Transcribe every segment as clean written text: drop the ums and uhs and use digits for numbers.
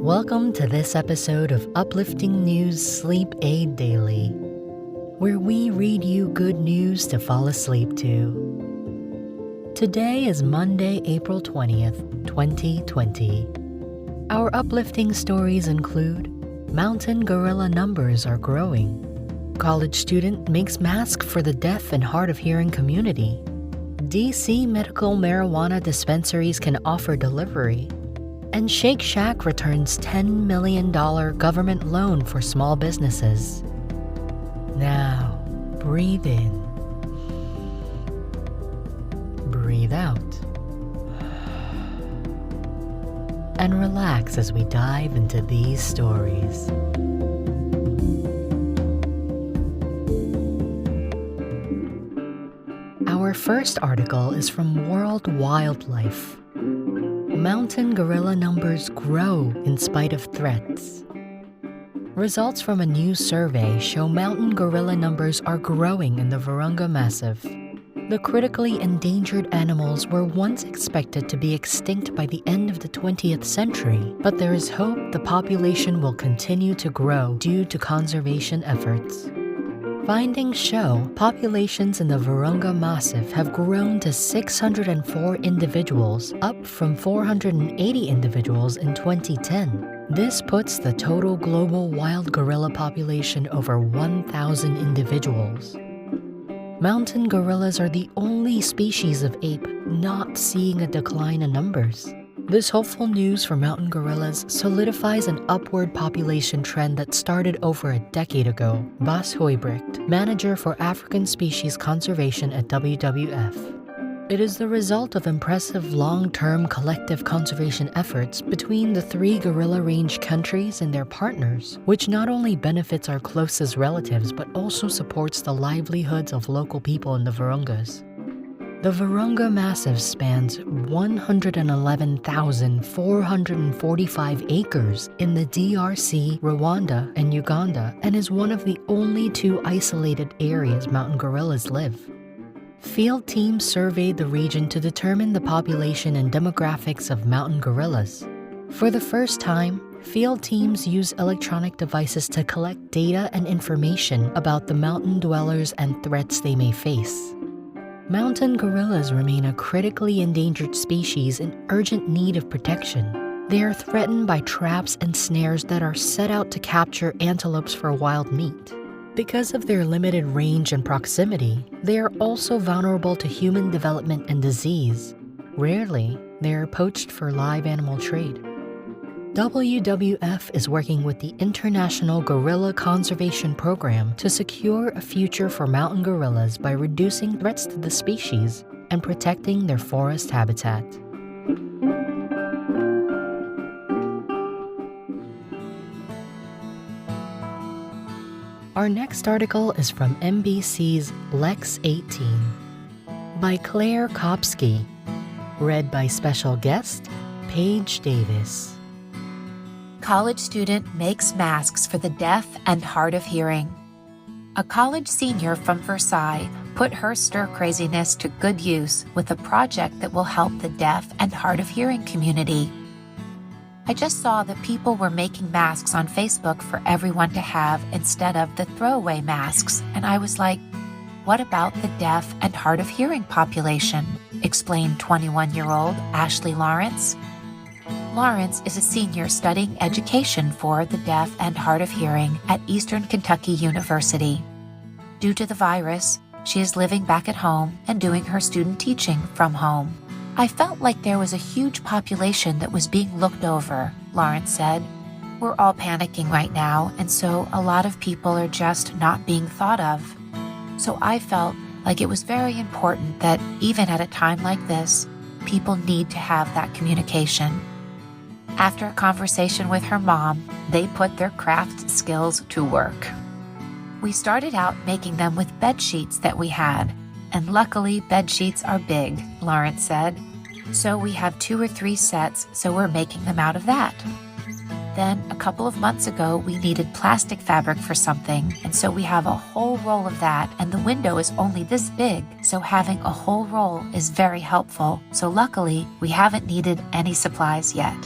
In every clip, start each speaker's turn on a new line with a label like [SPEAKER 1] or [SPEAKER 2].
[SPEAKER 1] Welcome to this episode of Uplifting News Sleep Aid Daily, where we read you good news to fall asleep to. Today is Monday, April 20th, 2020. Our uplifting stories include mountain gorilla numbers are growing, college student makes mask for the deaf and hard of hearing community, DC medical marijuana dispensaries can offer delivery, and Shake Shack returns $10 million government loan for small businesses. Now, breathe in. Breathe out. And relax as we dive into these stories. Our first article is from World Wildlife. Mountain gorilla numbers grow in spite of threats. Results from a new survey show mountain gorilla numbers are growing in the Virunga Massif. The critically endangered animals were once expected to be extinct by the end of the 20th century, but there is hope the population will continue to grow due to conservation efforts. Findings show populations in the Virunga Massif have grown to 604 individuals, up from 480 individuals in 2010. This puts the total global wild gorilla population over 1,000 individuals. Mountain gorillas are the only species of ape not seeing a decline in numbers. This hopeful news for mountain gorillas solidifies an upward population trend that started over a decade ago. Bas Huybrecht, manager for African species conservation at WWF. It is the result of impressive long-term collective conservation efforts between the 3 gorilla range countries and their partners, which not only benefits our closest relatives but also supports the livelihoods of local people in the Virungas. The Virunga Massif spans 111,445 acres in the DRC, Rwanda, and Uganda, and is one of the only 2 isolated areas mountain gorillas live. Field teams surveyed the region to determine the population and demographics of mountain gorillas. For the first time, field teams use electronic devices to collect data and information about the mountain dwellers and threats they may face. Mountain gorillas remain a critically endangered species in urgent need of protection. They are threatened by traps and snares that are set out to capture antelopes for wild meat. Because of their limited range and proximity, they are also vulnerable to human development and disease. Rarely, they are poached for live animal trade. WWF is working with the International Gorilla Conservation Program to secure a future for mountain gorillas by reducing threats to the species and protecting their forest habitat. Our next article is from NBC's Lex 18 by Claire Kopsky, read by special guest Paige Davis.
[SPEAKER 2] College student makes masks for the deaf and hard of hearing. A college senior from Versailles put her stir-craziness to good use with a project that will help the deaf and hard of hearing community. I just saw that people were making masks on Facebook for everyone to have instead of the throwaway masks, and I was like, what about the deaf and hard of hearing population? Explained 21-year-old Ashley Lawrence. Lawrence is a senior studying education for the deaf and hard of hearing at Eastern Kentucky University. Due to the virus, she is living back at home and doing her student teaching from home. I felt like there was a huge population that was being looked over, Lawrence said. We're all panicking right now, and so a lot of people are just not being thought of. So I felt like it was very important that even at a time like this, people need to have that communication. After a conversation with her mom, they put their craft skills to work. We started out making them with bed sheets that we had, and luckily bed sheets are big, Lawrence said. So we have 2 or 3 sets, so we're making them out of that. Then a couple of months ago, we needed plastic fabric for something, and so we have a whole roll of that, and the window is only this big, so having a whole roll is very helpful. So luckily, we haven't needed any supplies yet.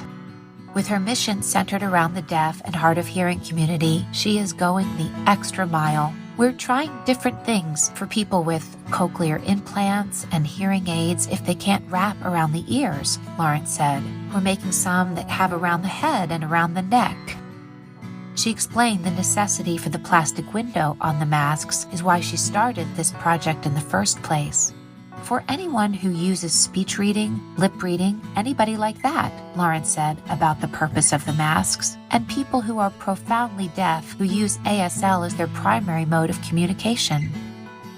[SPEAKER 2] With her mission centered around the deaf and hard of hearing community, she is going the extra mile. We're trying different things for people with cochlear implants and hearing aids if they can't wrap around the ears, Lawrence said. We're making some that have around the head and around the neck. She explained the necessity for the plastic window on the masks is why she started this project in the first place. For anyone who uses speech reading, lip reading, anybody like that, Lawrence said about the purpose of the masks, and people who are profoundly deaf who use ASL as their primary mode of communication.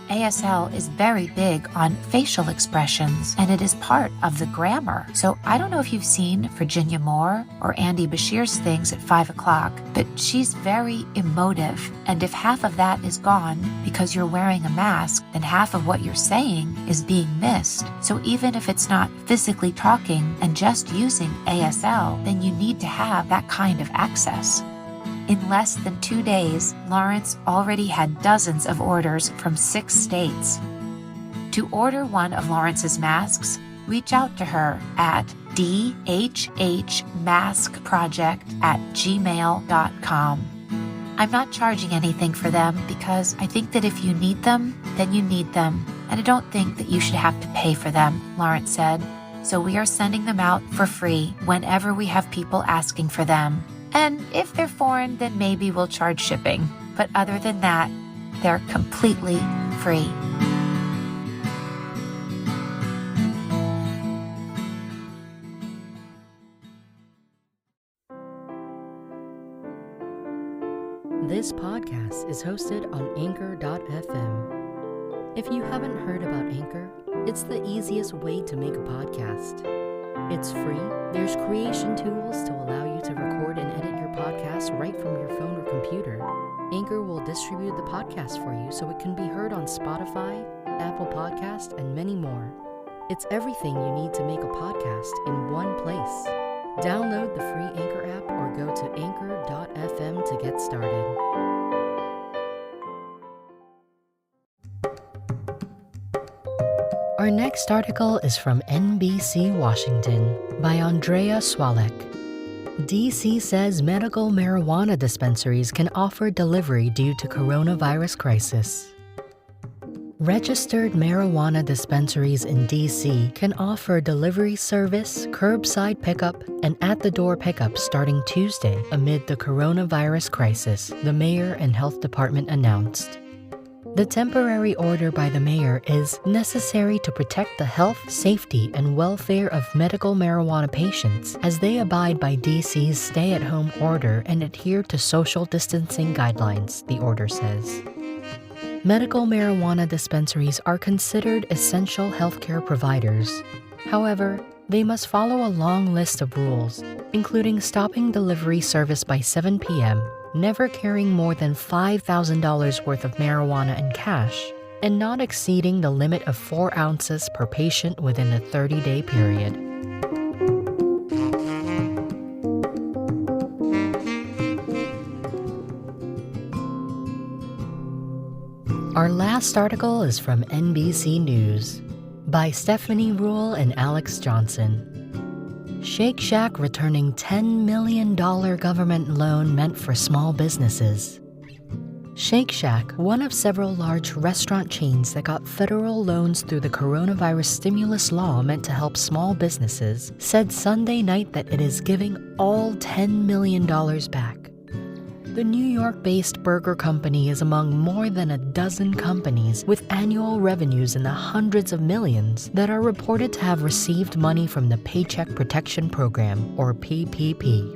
[SPEAKER 2] ASL is very big on facial expressions, and it is part of the grammar. So I don't know if you've seen Virginia Moore or Andy Bashir's things at 5 o'clock, but she's very emotive. And if half of that is gone because you're wearing a mask, then half of what you're saying is being missed. So even if it's not physically talking and just using ASL, then you need to have that kind of access. In less than 2 days, Lawrence already had dozens of orders from 6 states. To order one of Lawrence's masks, reach out to her at dhhmaskproject@gmail.com. I'm not charging anything for them because I think that if you need them, then you need them. And I don't think that you should have to pay for them, Lawrence said. So we are sending them out for free whenever we have people asking for them. And if they're foreign, then maybe we'll charge shipping. But other than that, they're completely free.
[SPEAKER 1] This podcast is hosted on Anchor.fm. If you haven't heard about Anchor, it's the easiest way to make a podcast. It's free. There's creation tools to allow you to record and edit your podcast right from your phone or computer. Anchor will distribute the podcast for you so it can be heard on Spotify, Apple Podcasts, and many more. It's everything you need to make a podcast in one place. Download the free Anchor app or go to Anchor.fm to get started. Our next article is from NBC Washington by Andrea Swalek. DC says medical marijuana dispensaries can offer delivery due to coronavirus crisis. Registered marijuana dispensaries in DC can offer delivery service, curbside pickup, and at-the-door pickup starting Tuesday amid the coronavirus crisis, the mayor and health department announced. The temporary order by the mayor is necessary to protect the health, safety, and welfare of medical marijuana patients as they abide by DC's stay-at-home order and adhere to social distancing guidelines, the order says. Medical marijuana dispensaries are considered essential healthcare providers. However, they must follow a long list of rules, including stopping delivery service by 7 p.m., never carrying more than $5,000 worth of marijuana in cash, and not exceeding the limit of 4 ounces per patient within a 30-day period. Our last article is from NBC News by Stephanie Rule and Alex Johnson. Shake Shack returning $10 million government loan meant for small businesses. Shake Shack, one of several large restaurant chains that got federal loans through the coronavirus stimulus law meant to help small businesses, said Sunday night that it is giving all $10 million back. The New York-based burger company is among more than a dozen companies with annual revenues in the hundreds of millions that are reported to have received money from the Paycheck Protection Program, or PPP.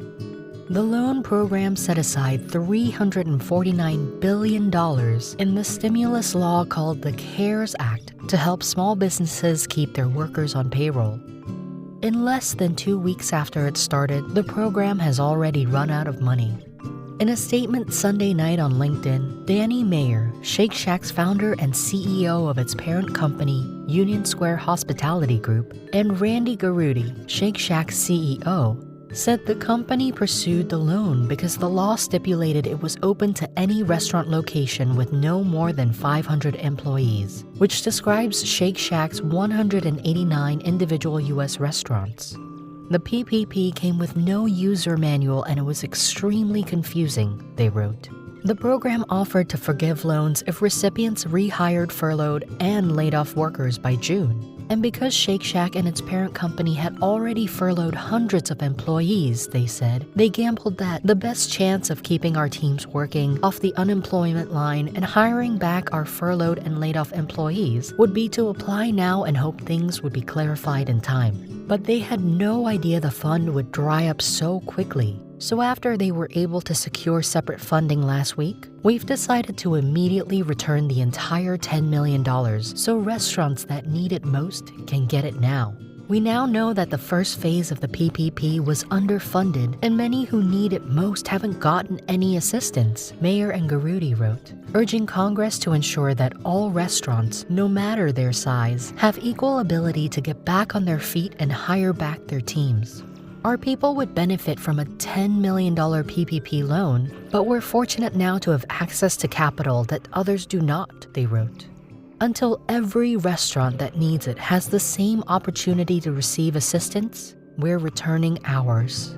[SPEAKER 1] The loan program set aside $349 billion in the stimulus law called the CARES Act to help small businesses keep their workers on payroll. In less than 2 weeks after it started, the program has already run out of money. In a statement Sunday night on LinkedIn, Danny Mayer, Shake Shack's founder and CEO of its parent company, Union Square Hospitality Group, and Randy Garutti, Shake Shack's CEO, said the company pursued the loan because the law stipulated it was open to any restaurant location with no more than 500 employees, which describes Shake Shack's 189 individual U.S. restaurants. The PPP came with no user manual and it was extremely confusing, they wrote. The program offered to forgive loans if recipients rehired furloughed and laid off workers by June. And because Shake Shack and its parent company had already furloughed hundreds of employees, they said, they gambled that the best chance of keeping our teams working off the unemployment line and hiring back our furloughed and laid off employees would be to apply now and hope things would be clarified in time. But they had no idea the fund would dry up so quickly. So after they were able to secure separate funding last week, we've decided to immediately return the entire $10 million so restaurants that need it most can get it now. We now know that the first phase of the PPP was underfunded and many who need it most haven't gotten any assistance, Mayor Angarudi wrote, urging Congress to ensure that all restaurants, no matter their size, have equal ability to get back on their feet and hire back their teams. Our people would benefit from a $10 million PPP loan, but we're fortunate now to have access to capital that others do not, they wrote. Until every restaurant that needs it has the same opportunity to receive assistance, we're returning ours.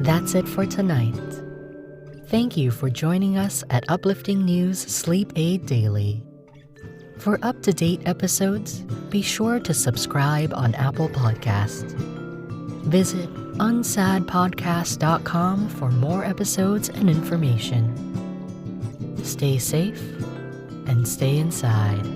[SPEAKER 1] That's it for tonight. Thank you for joining us at Uplifting News Sleep Aid Daily. For up-to-date episodes, be sure to subscribe on Apple Podcasts. Visit unsadpodcast.com for more episodes and information. Stay safe and stay inside.